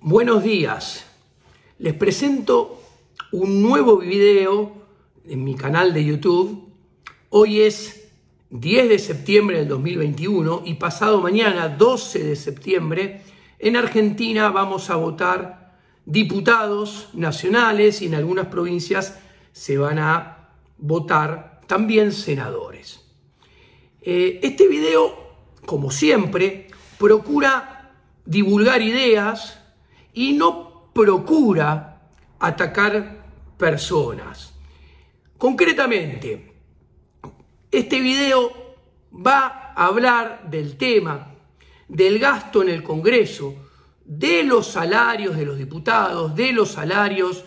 Buenos días, les presento un nuevo video en mi canal de YouTube. Hoy es 10 de septiembre del 2021 y pasado mañana, 12 de septiembre, en Argentina vamos a votar diputados nacionales y en algunas provincias se van a votar también senadores. Este video, como siempre, procura divulgar ideas y no procura atacar personas. Concretamente, este video va a hablar del tema del gasto en el Congreso, de los salarios de los diputados, de los salarios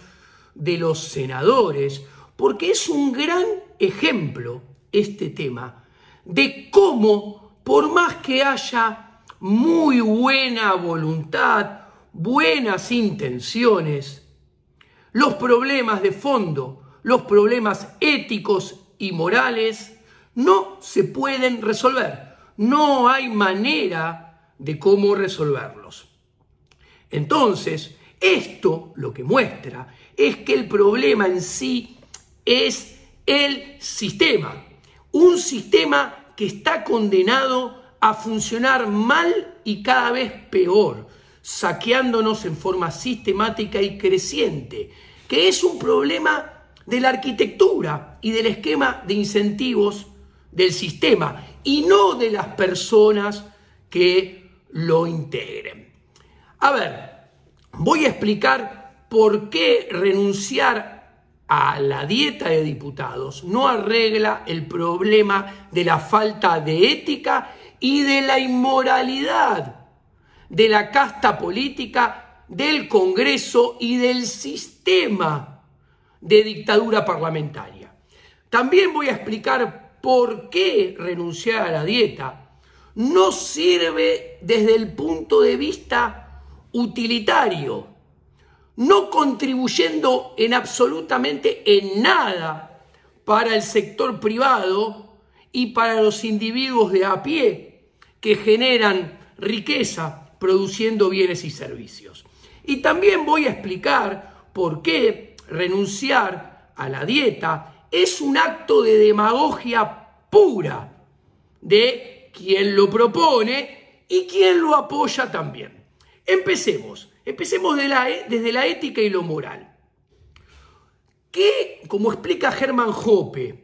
de los senadores, porque es un gran ejemplo este tema de cómo, por más que haya muy buena voluntad, buenas intenciones, los problemas de fondo, los problemas éticos y morales no se pueden resolver. No hay manera de cómo resolverlos. Entonces, esto lo que muestra es que el problema en sí es el sistema. Un sistema que está condenado a funcionar mal y cada vez peor, saqueándonos en forma sistemática y creciente, que es un problema de la arquitectura y del esquema de incentivos del sistema y no de las personas que lo integren. A ver, voy a explicar por qué renunciar a la dieta de diputados no arregla el problema de la falta de ética y de la inmoralidad de la casta política, del Congreso y del sistema de dictadura parlamentaria. También voy a explicar por qué renunciar a la dieta no sirve desde el punto de vista utilitario, no contribuyendo en absolutamente en nada para el sector privado y para los individuos de a pie que generan riqueza produciendo bienes y servicios. Y también voy a explicar por qué renunciar a la dieta es un acto de demagogia pura de quien lo propone y quien lo apoya también. Empecemos desde la ética y lo moral. Que, como explica Hermann Hoppe,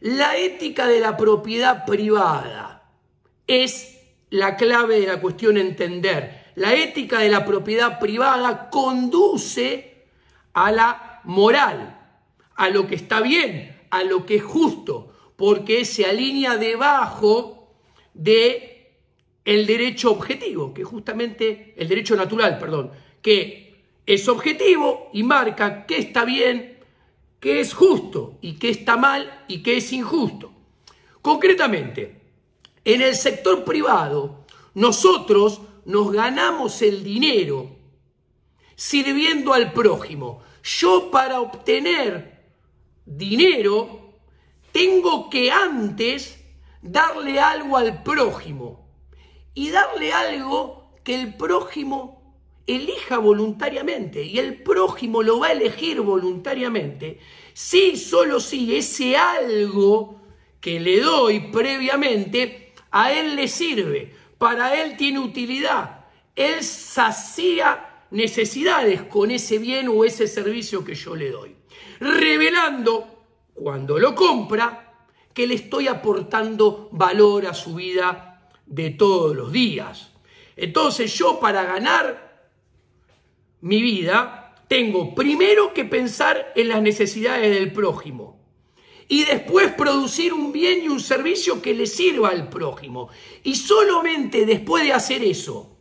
la ética de la propiedad privada es la clave de la cuestión entender. La ética de la propiedad privada conduce a la moral, a lo que está bien, a lo que es justo, porque se alinea debajo de el derecho objetivo, que justamente el derecho natural, que es objetivo y marca qué está bien, qué es justo y qué está mal y qué es injusto. Concretamente, en el sector privado, nosotros nos ganamos el dinero sirviendo al prójimo. Yo, para obtener dinero, tengo que antes darle algo al prójimo y darle algo que el prójimo elija voluntariamente, y el prójimo lo va a elegir voluntariamente si, solo si ese algo que le doy previamente a él le sirve, para él tiene utilidad, él sacía necesidades con ese bien o ese servicio que yo le doy, revelando cuando lo compra que le estoy aportando valor a su vida de todos los días. Entonces yo, para ganar mi vida, tengo primero que pensar en las necesidades del prójimo y después producir un bien y un servicio que le sirva al prójimo. Y solamente después de hacer eso,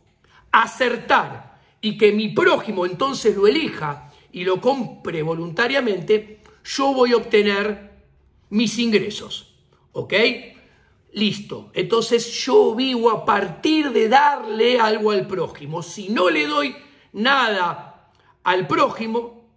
acertar y que mi prójimo entonces lo elija y lo compre voluntariamente, yo voy a obtener mis ingresos. ¿Ok? Listo. Entonces yo vivo a partir de darle algo al prójimo. Si no le doy nada al prójimo,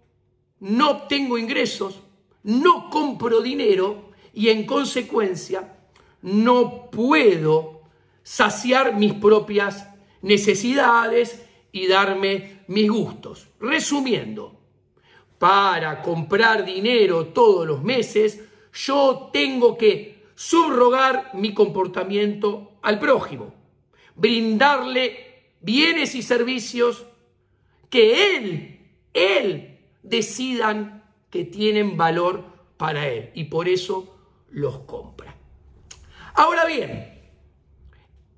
no obtengo ingresos, no compro dinero y en consecuencia no puedo saciar mis propias necesidades y darme mis gustos. Resumiendo, para comprar dinero todos los meses, yo tengo que subrogar mi comportamiento al prójimo, brindarle bienes y servicios que él decidan que tienen valor para él y por eso los compra. Ahora bien,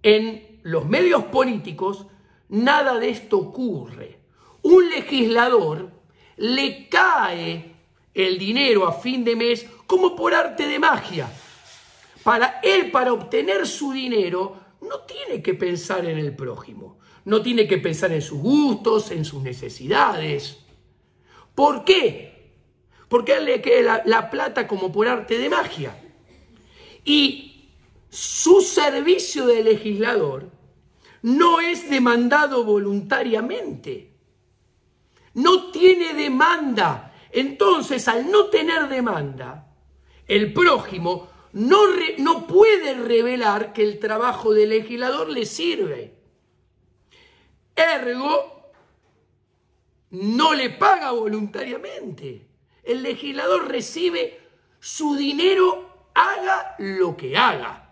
en los medios políticos nada de esto ocurre. Un legislador le cae el dinero a fin de mes como por arte de magia. Para obtener su dinero, no tiene que pensar en el prójimo, no tiene que pensar en sus gustos, en sus necesidades. ¿Por qué? Porque a él le queda la plata como por arte de magia. Y su servicio de legislador no es demandado voluntariamente. No tiene demanda. Entonces, al no tener demanda, el prójimo no puede revelar que el trabajo del legislador le sirve. Ergo, no le paga voluntariamente. El legislador recibe su dinero, haga lo que haga.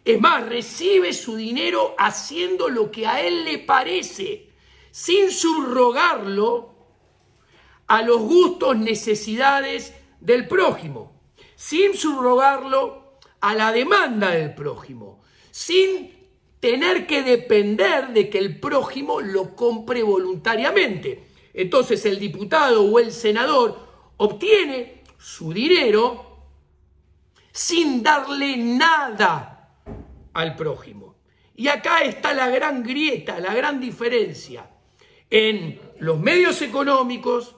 Es más, recibe su dinero haciendo lo que a él le parece, sin subrogarlo a los gustos, necesidades del prójimo, sin subrogarlo a la demanda del prójimo, sin tener que depender de que el prójimo lo compre voluntariamente. Entonces el diputado o el senador obtiene su dinero sin darle nada al prójimo. Y acá está la gran grieta, la gran diferencia en los medios económicos,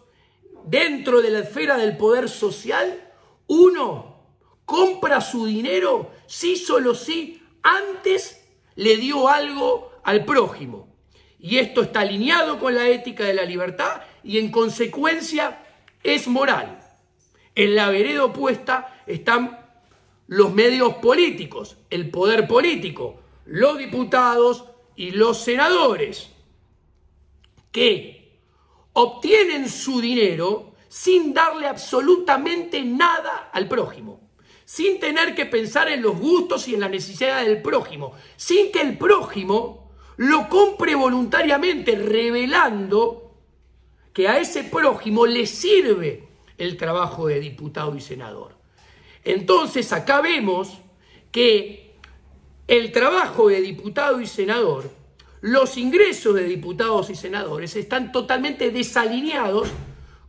dentro de la esfera del poder social. Uno compra su dinero si solo si antes le dio algo al prójimo. Y esto está alineado con la ética de la libertad y en consecuencia es moral. En la vereda opuesta están los medios políticos, el poder político, los diputados y los senadores, que obtienen su dinero sin darle absolutamente nada al prójimo, sin tener que pensar en los gustos y en la necesidad del prójimo, sin que el prójimo lo compre voluntariamente, revelando que a ese prójimo le sirve el trabajo de diputado y senador. Entonces acá vemos que el trabajo de diputado y senador, los ingresos de diputados y senadores están totalmente desalineados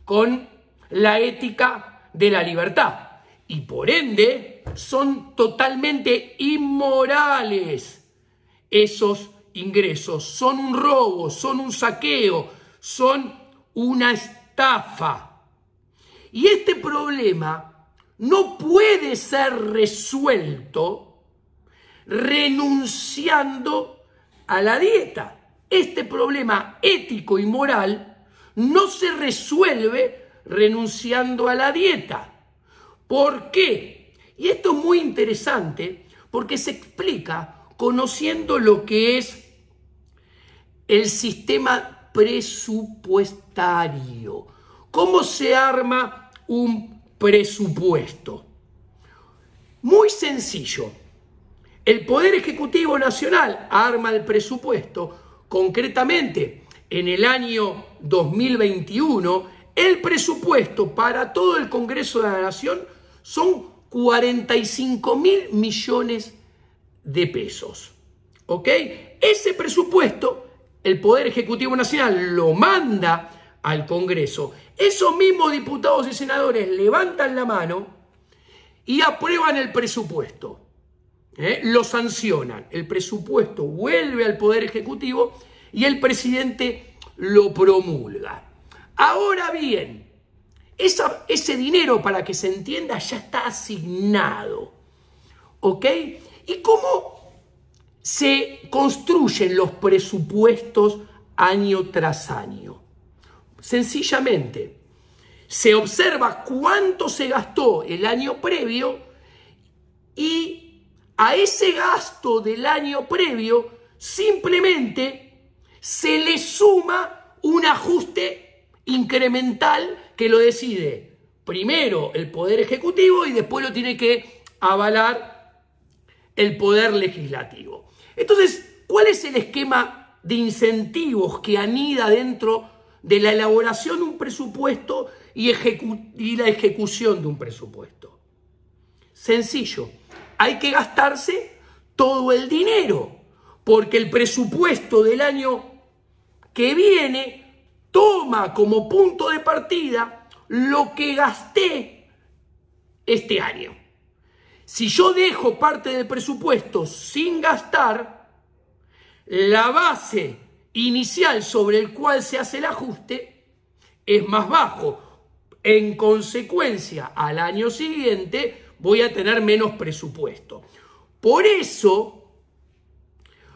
con la ética de la libertad y por ende son totalmente inmorales. Esos ingresos son un robo, son un saqueo, son una estafa. Y este problema no puede ser resuelto renunciando a la dieta. Este problema ético y moral no se resuelve renunciando a la dieta. ¿Por qué? Y esto es muy interesante porque se explica conociendo lo que es el sistema presupuestario. ¿Cómo se arma un presupuesto? Muy sencillo. El Poder Ejecutivo Nacional arma el presupuesto. Concretamente, en el año 2021, el presupuesto para todo el Congreso de la Nación son 45.000 millones de pesos. ¿Ok? Ese presupuesto, el Poder Ejecutivo Nacional lo manda al Congreso. Esos mismos diputados y senadores levantan la mano y aprueban el presupuesto. Lo sancionan. El presupuesto vuelve al Poder Ejecutivo y el presidente lo promulga. Ahora bien, ese dinero, para que se entienda, ya está asignado. ¿Ok? ¿Y cómo se construyen los presupuestos año tras año? Sencillamente, se observa cuánto se gastó el año previo y a ese gasto del año previo simplemente se le suma un ajuste incremental que lo decide primero el Poder Ejecutivo y después lo tiene que avalar el Poder Legislativo. Entonces, ¿cuál es el esquema de incentivos que anida dentro de la elaboración de un presupuesto y la ejecución de un presupuesto? Sencillo, hay que gastarse todo el dinero, porque el presupuesto del año que viene toma como punto de partida lo que gasté este año. Si yo dejo parte del presupuesto sin gastar, la base inicial sobre el cual se hace el ajuste es más bajo. En consecuencia, al año siguiente voy a tener menos presupuesto. Por eso,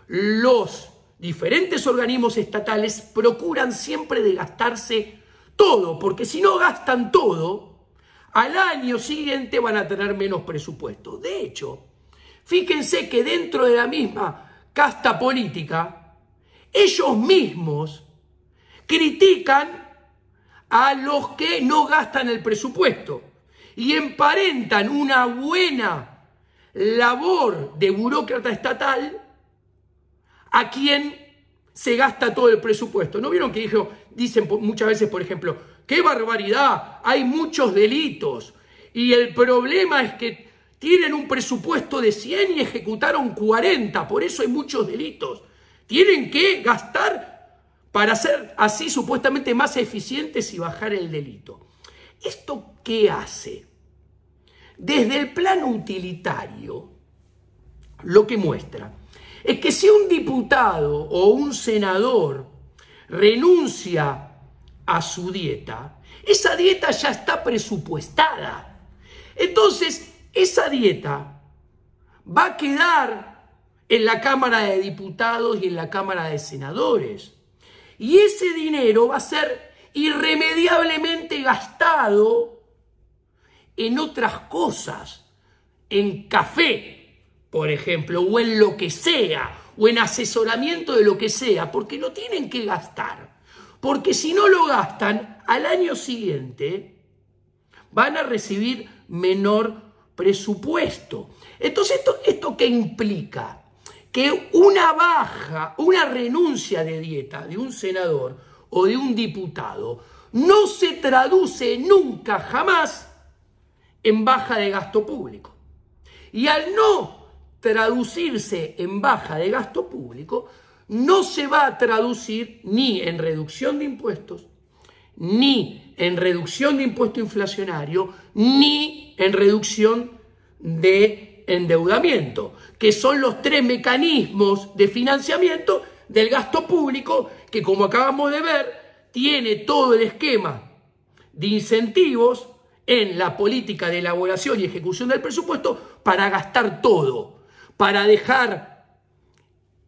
los diferentes organismos estatales procuran siempre de gastarse todo, porque si no gastan todo, al año siguiente van a tener menos presupuesto. De hecho, fíjense que dentro de la misma casta política, ellos mismos critican a los que no gastan el presupuesto y emparentan una buena labor de burócrata estatal a quien se gasta todo el presupuesto. ¿No vieron que dicen muchas veces, por ejemplo, qué barbaridad, hay muchos delitos y el problema es que tienen un presupuesto de 100 y ejecutaron 40, por eso hay muchos delitos? Tienen que gastar para ser así supuestamente más eficientes y bajar el delito. ¿Esto qué hace? Desde el plano utilitario, lo que muestra es que si un diputado o un senador renuncia a su dieta, esa dieta ya está presupuestada. Entonces, esa dieta va a quedar en la Cámara de Diputados y en la Cámara de Senadores. Y ese dinero va a ser irremediablemente gastado en otras cosas, en café, por ejemplo, o en lo que sea, o en asesoramiento de lo que sea, porque lo tienen que gastar. Porque si no lo gastan, al año siguiente van a recibir menor presupuesto. Entonces, ¿esto qué implica? Que una renuncia de dieta de un senador o de un diputado no se traduce nunca, jamás, en baja de gasto público. Y al no traducirse en baja de gasto público, no se va a traducir ni en reducción de impuestos, ni en reducción de impuesto inflacionario, ni en reducción de endeudamiento, que son los tres mecanismos de financiamiento del gasto público que, como acabamos de ver, tiene todo el esquema de incentivos en la política de elaboración y ejecución del presupuesto para gastar todo, para dejar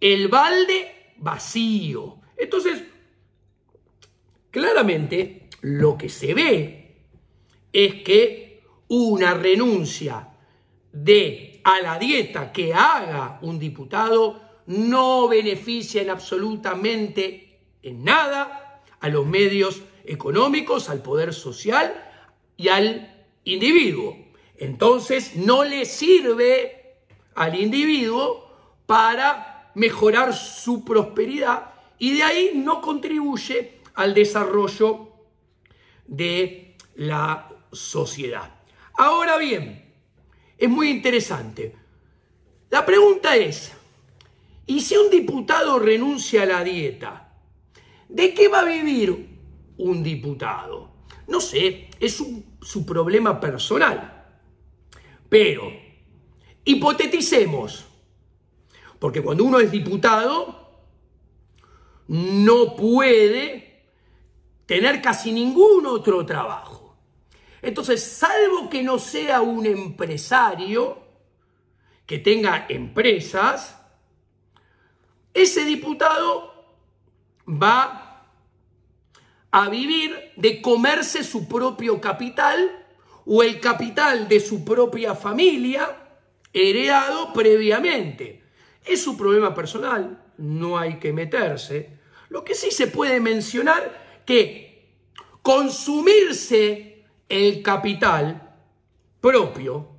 el balde vacío. Entonces, claramente lo que se ve es que una renuncia a la dieta que haga un diputado no beneficia en absolutamente en nada a los medios económicos, al poder social y al individuo. Entonces no le sirve al individuo para mejorar su prosperidad y de ahí no contribuye al desarrollo de la sociedad. Ahora bien, es muy interesante. La pregunta es, ¿y si un diputado renuncia a la dieta? ¿De qué va a vivir un diputado? No sé, es su problema personal. Pero, hipoteticemos, porque cuando uno es diputado, no puede tener casi ningún otro trabajo. Entonces, salvo que no sea un empresario que tenga empresas, ese diputado va a vivir de comerse su propio capital o el capital de su propia familia heredado previamente. Es su problema personal, no hay que meterse. Lo que sí se puede mencionar que consumirse el capital propio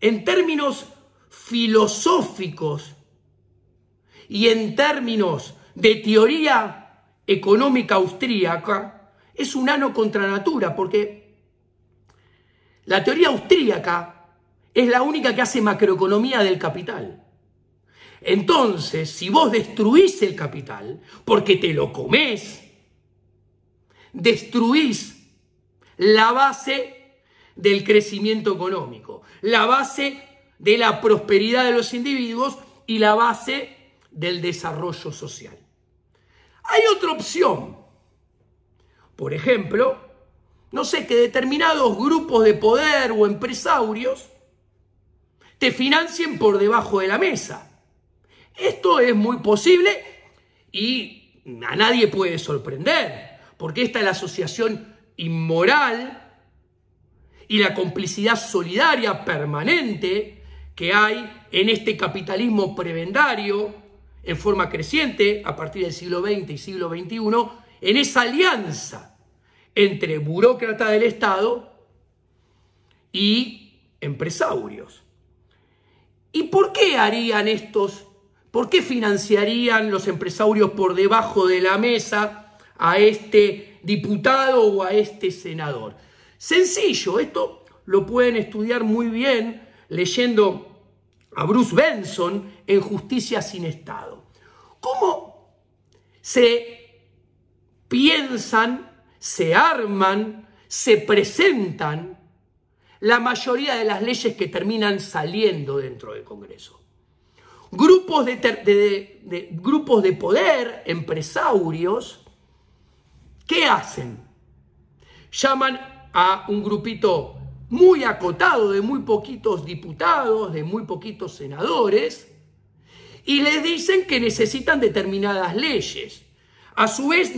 en términos filosóficos y en términos de teoría económica austríaca es un ano contra natura, porque la teoría austríaca es la única que hace macroeconomía del capital. Entonces, si vos destruís el capital, porque te lo comés, destruís la base del crecimiento económico, la base de la prosperidad de los individuos y la base del desarrollo social. Hay otra opción. Por ejemplo, no sé, que determinados grupos de poder o empresarios te financien por debajo de la mesa. Esto es muy posible y a nadie puede sorprender, porque esta es la asociación inmoral y la complicidad solidaria permanente que hay en este capitalismo prebendario en forma creciente a partir del siglo XX y siglo XXI, en esa alianza entre burócratas del Estado y empresarios. ¿Y por qué harían estos? ¿Por qué financiarían los empresarios por debajo de la mesa a este diputado o a este senador? Sencillo, esto lo pueden estudiar muy bien leyendo a Bruce Benson en Justicia sin Estado. ¿Cómo se piensan, se arman, se presentan la mayoría de las leyes que terminan saliendo dentro del Congreso? Grupos de poder, empresarios, ¿qué hacen? Llaman a un grupito muy acotado de muy poquitos diputados, de muy poquitos senadores, y les dicen que necesitan determinadas leyes. A su vez,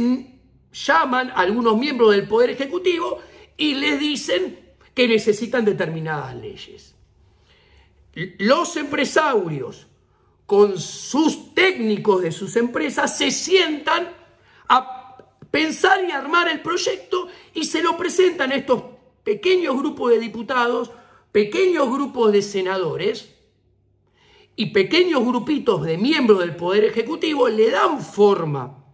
llaman a algunos miembros del Poder Ejecutivo y les dicen que necesitan determinadas leyes. Los empresarios, con sus técnicos de sus empresas, se sientan a pensar y armar el proyecto y se lo presentan a estos pequeños grupos de diputados, pequeños grupos de senadores y pequeños grupitos de miembros del Poder Ejecutivo. Le dan forma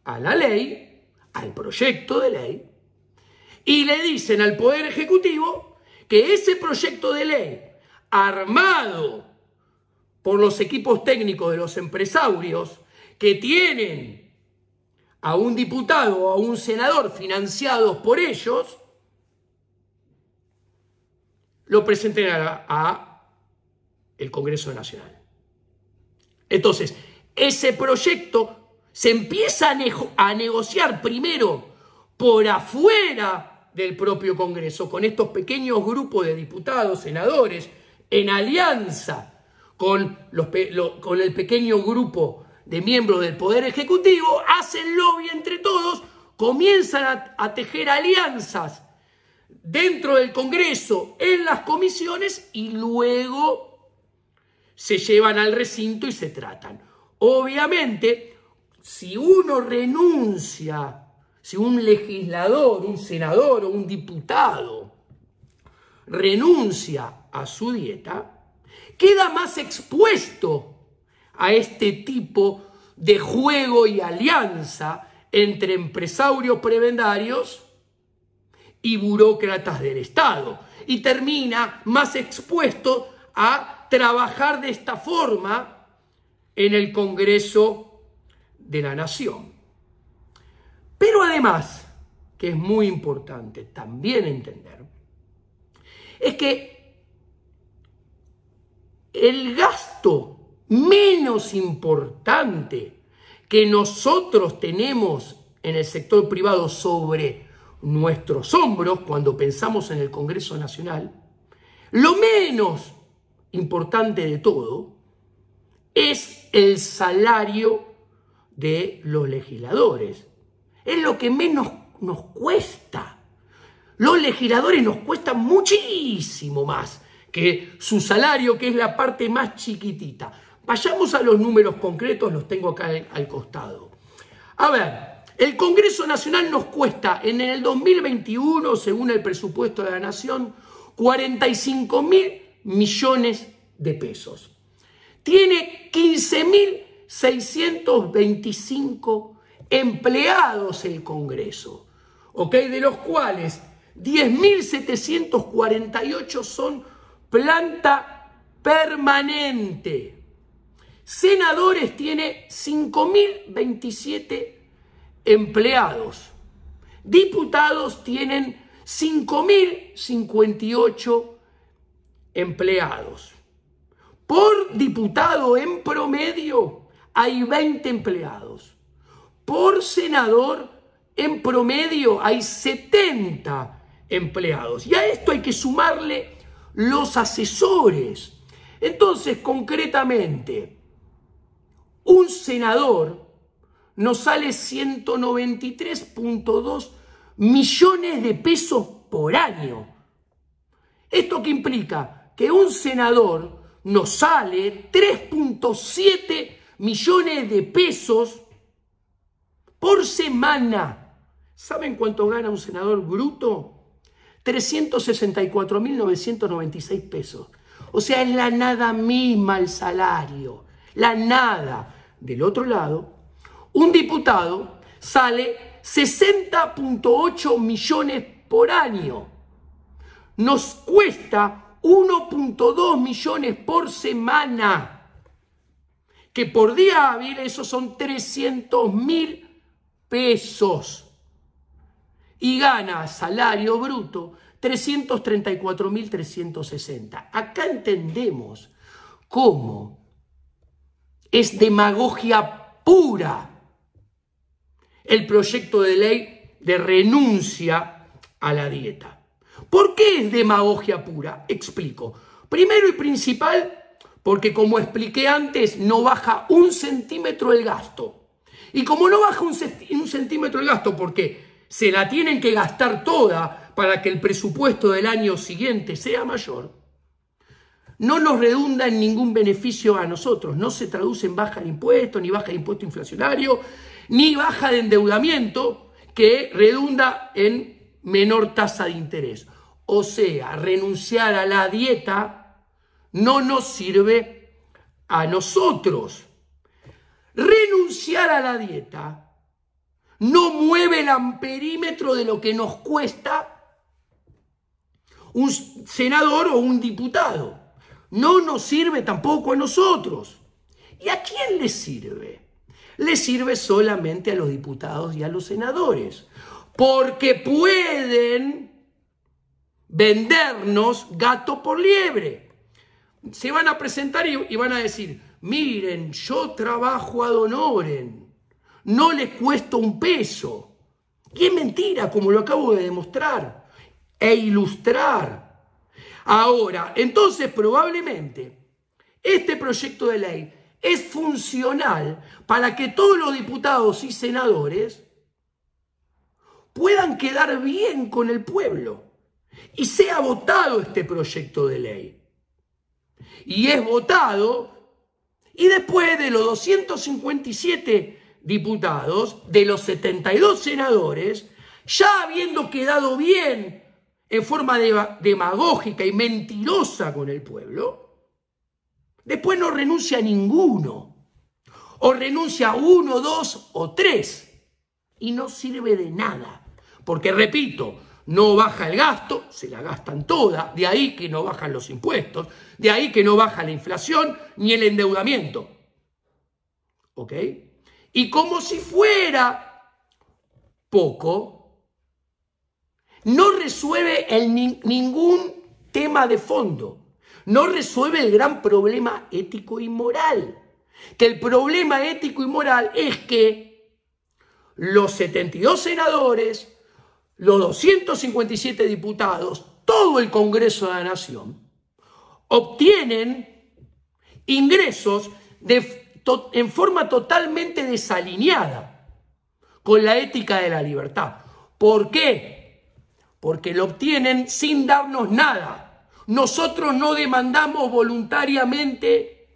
a la ley, al proyecto de ley, y le dicen al Poder Ejecutivo que ese proyecto de ley, armado por los equipos técnicos de los empresarios que tienen a un diputado o a un senador financiados por ellos, lo presenten a el Congreso Nacional. Entonces, ese proyecto se empieza a negociar primero por afuera del propio Congreso, con estos pequeños grupos de diputados, senadores, en alianza con el pequeño grupo de miembros del Poder Ejecutivo, hacen lobby entre todos, comienzan a tejer alianzas dentro del Congreso, en las comisiones, y luego se llevan al recinto y se tratan. Obviamente, si uno renuncia, si un legislador, un senador o un diputado renuncia a su dieta, queda más expuesto a este tipo de juego y alianza entre empresarios prebendarios y burócratas del Estado, y termina más expuesto a trabajar de esta forma en el Congreso de la Nación. Pero además, que es muy importante también entender, es que el gasto menos importante que nosotros tenemos en el sector privado sobre nuestros hombros cuando pensamos en el Congreso Nacional, lo menos importante de todo es el salario de los legisladores. Es lo que menos nos cuesta. Los legisladores nos cuestan muchísimo más que su salario, que es la parte más chiquitita. Vayamos a los números concretos, los tengo acá al costado. A ver, el Congreso Nacional nos cuesta en el 2021, según el presupuesto de la Nación, 45.000 millones de pesos. Tiene 15.625 empleados el Congreso, ¿ok? De los cuales 10.748 son planta permanente. Senadores tiene 5.027 empleados. Diputados tienen 5.058 empleados. Por diputado en promedio hay 20 empleados. Por senador en promedio hay 70 empleados. Y a esto hay que sumarle los asesores. Entonces, concretamente, un senador nos sale 193.2 millones de pesos por año. ¿Esto qué implica? Que un senador nos sale 3.7 millones de pesos por semana. ¿Saben cuánto gana un senador bruto? 364.996 pesos. O sea, es la nada misma el salario. La nada. Del otro lado, un diputado sale 60.8 millones por año. Nos cuesta 1.2 millones por semana. Que por día hábil esos son 300.000 pesos. Y gana salario bruto 334.360. Acá entendemos cómo es demagogia pura el proyecto de ley de renuncia a la dieta. ¿Por qué es demagogia pura? Explico. Primero y principal, porque como expliqué antes, no baja 1 centímetro el gasto. Y como no baja un centímetro el gasto porque se la tienen que gastar toda para que el presupuesto del año siguiente sea mayor, no nos redunda en ningún beneficio a nosotros. No se traduce en baja de impuestos, ni baja de impuesto inflacionario, ni baja de endeudamiento que redunda en menor tasa de interés. O sea, renunciar a la dieta no nos sirve a nosotros. Renunciar a la dieta no mueve el amperímetro de lo que nos cuesta un senador o un diputado. No nos sirve tampoco a nosotros. ¿Y a quién le sirve? Le sirve solamente a los diputados y a los senadores, porque pueden vendernos gato por liebre. Se van a presentar y van a decir, miren, yo trabajo ad honorem, no les cuesta un peso. Y es mentira, como lo acabo de demostrar e ilustrar. Ahora, entonces probablemente este proyecto de ley es funcional para que todos los diputados y senadores puedan quedar bien con el pueblo y sea votado este proyecto de ley. Y es votado, y después de los 257 diputados, de los 72 senadores, ya habiendo quedado bien en forma demagógica y mentirosa con el pueblo, después no renuncia a ninguno, o renuncia a 1, 2 o 3, y no sirve de nada, porque repito, no baja el gasto, se la gastan toda, de ahí que no bajan los impuestos, de ahí que no baja la inflación ni el endeudamiento. ¿Ok? Y como si fuera poco, no resuelve ningún tema de fondo, no resuelve el gran problema ético y moral. Que el problema ético y moral es que los 72 senadores, los 257 diputados, todo el Congreso de la Nación, obtienen ingresos en forma totalmente desalineada con la ética de la libertad. ¿Por qué? Porque lo obtienen sin darnos nada. Nosotros no demandamos voluntariamente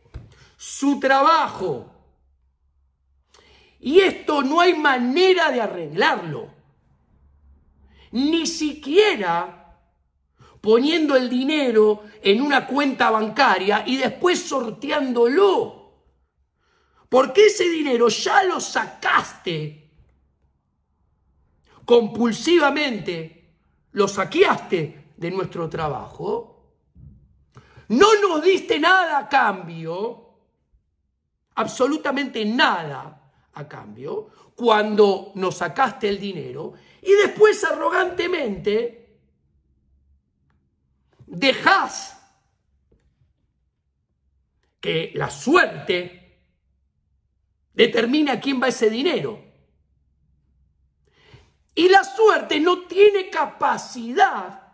su trabajo. Y esto no hay manera de arreglarlo. Ni siquiera poniendo el dinero en una cuenta bancaria y después sorteándolo. Porque ese dinero ya lo sacaste compulsivamente, lo saqueaste de nuestro trabajo. No nos diste nada a cambio, absolutamente nada a cambio, cuando nos sacaste el dinero, y después arrogantemente dejás que la suerte determine a quién va ese dinero. Y la suerte no tiene capacidad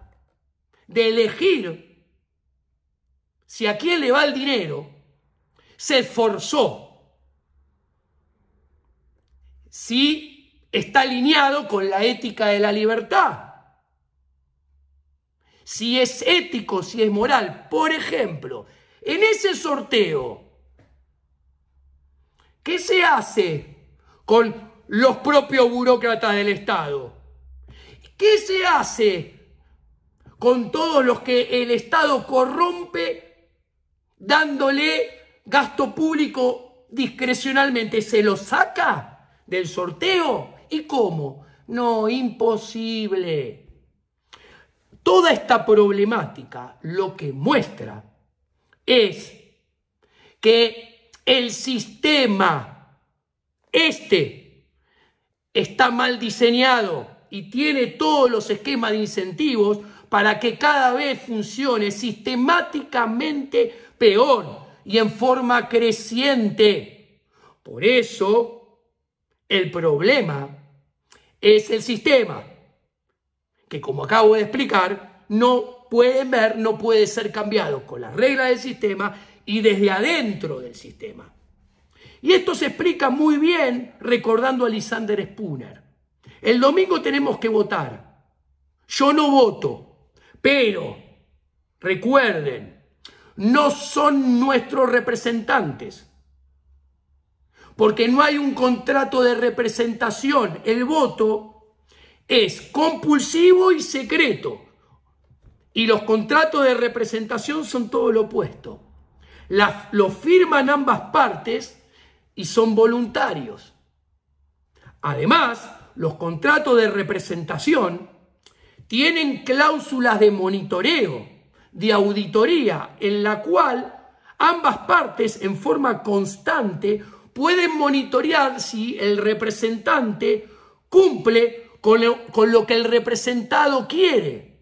de elegir si a quién le va el dinero. Se esforzó, si está alineado con la ética de la libertad, si es ético, si es moral. Por ejemplo, en ese sorteo, ¿qué se hace con los propios burócratas del Estado? ¿Qué se hace con todos los que el Estado corrompe dándole gasto público discrecionalmente? ¿Se lo saca del sorteo? ¿Y cómo? No, imposible. Toda esta problemática lo que muestra es que el sistema está mal diseñado y tiene todos los esquemas de incentivos para que cada vez funcione sistemáticamente peor y en forma creciente. Por eso, el problema es el sistema, que como acabo de explicar, no puede ser cambiado con las reglas del sistema y desde adentro del sistema. Y esto se explica muy bien recordando a Lysander Spooner. El domingo tenemos que votar. Yo no voto, pero recuerden, no son nuestros representantes, porque no hay un contrato de representación. El voto es compulsivo y secreto, y los contratos de representación son todo lo opuesto. Los firman ambas partes y son voluntarios. Además, los contratos de representación tienen cláusulas de monitoreo, de auditoría, en la cual ambas partes en forma constante pueden monitorear si el representante cumple con lo que el representado quiere.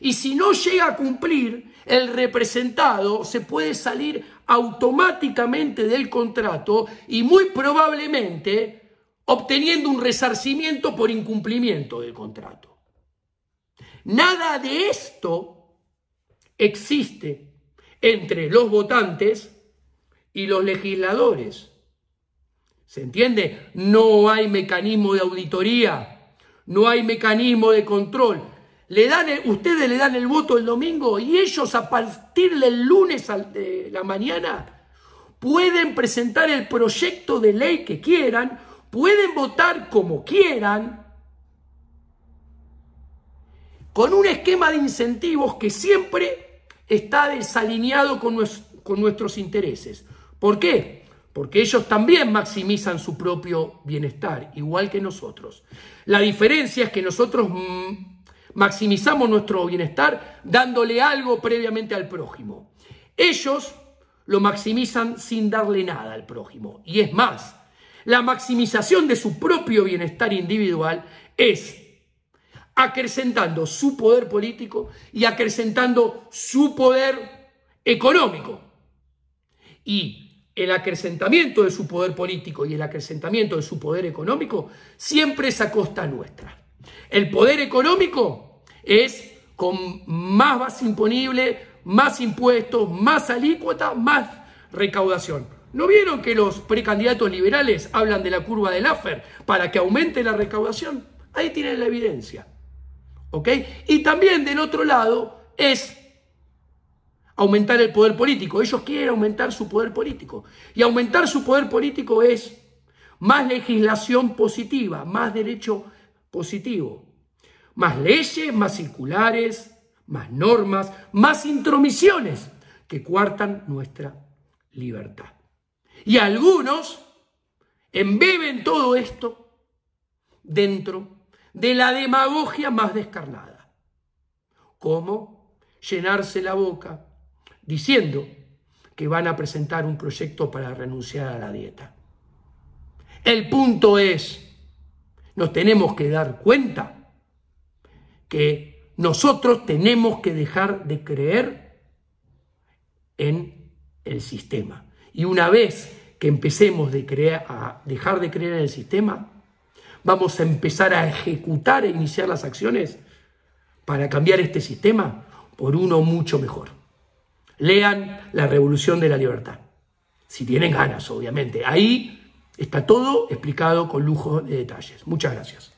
Y si no llega a cumplir, el representado se puede salir automáticamente del contrato y muy probablemente obteniendo un resarcimiento por incumplimiento del contrato. Nada de esto existe entre los votantes y los legisladores. ¿Se entiende? No hay mecanismo de auditoría, no hay mecanismo de control. Ustedes le dan el voto el domingo y ellos a partir del lunes de la mañana pueden presentar el proyecto de ley que quieran, pueden votar como quieran, con un esquema de incentivos que siempre está desalineado con nuestros intereses. ¿Por qué? Porque ellos también maximizan su propio bienestar, igual que nosotros. La diferencia es que nosotros maximizamos nuestro bienestar dándole algo previamente al prójimo. Ellos lo maximizan sin darle nada al prójimo. Y es más, la maximización de su propio bienestar individual es acrecentando su poder político y acrecentando su poder económico. Y el acrecentamiento de su poder político y el acrecentamiento de su poder económico siempre es a costa nuestra. El poder económico es con más base imponible, más impuestos, más alícuota, más recaudación. ¿No vieron que los precandidatos liberales hablan de la curva de Laffer para que aumente la recaudación? Ahí tienen la evidencia. ¿Ok? Y también del otro lado es aumentar el poder político. Ellos quieren aumentar su poder político. Y aumentar su poder político es más legislación positiva, más derecho positivo, más leyes, más circulares, más normas, más intromisiones que coartan nuestra libertad. Y algunos embeben todo esto dentro de la demagogia más descarnada. ¿Cómo? Llenarse la boca diciendo que van a presentar un proyecto para renunciar a la dieta. El punto es, nos tenemos que dar cuenta que nosotros tenemos que dejar de creer en el sistema. Y una vez que empecemos a dejar de creer en el sistema, vamos a empezar a ejecutar e iniciar las acciones para cambiar este sistema por uno mucho mejor. Lean La Revolución de la Libertad, si tienen ganas, obviamente. Ahí está todo explicado con lujo de detalles. Muchas gracias.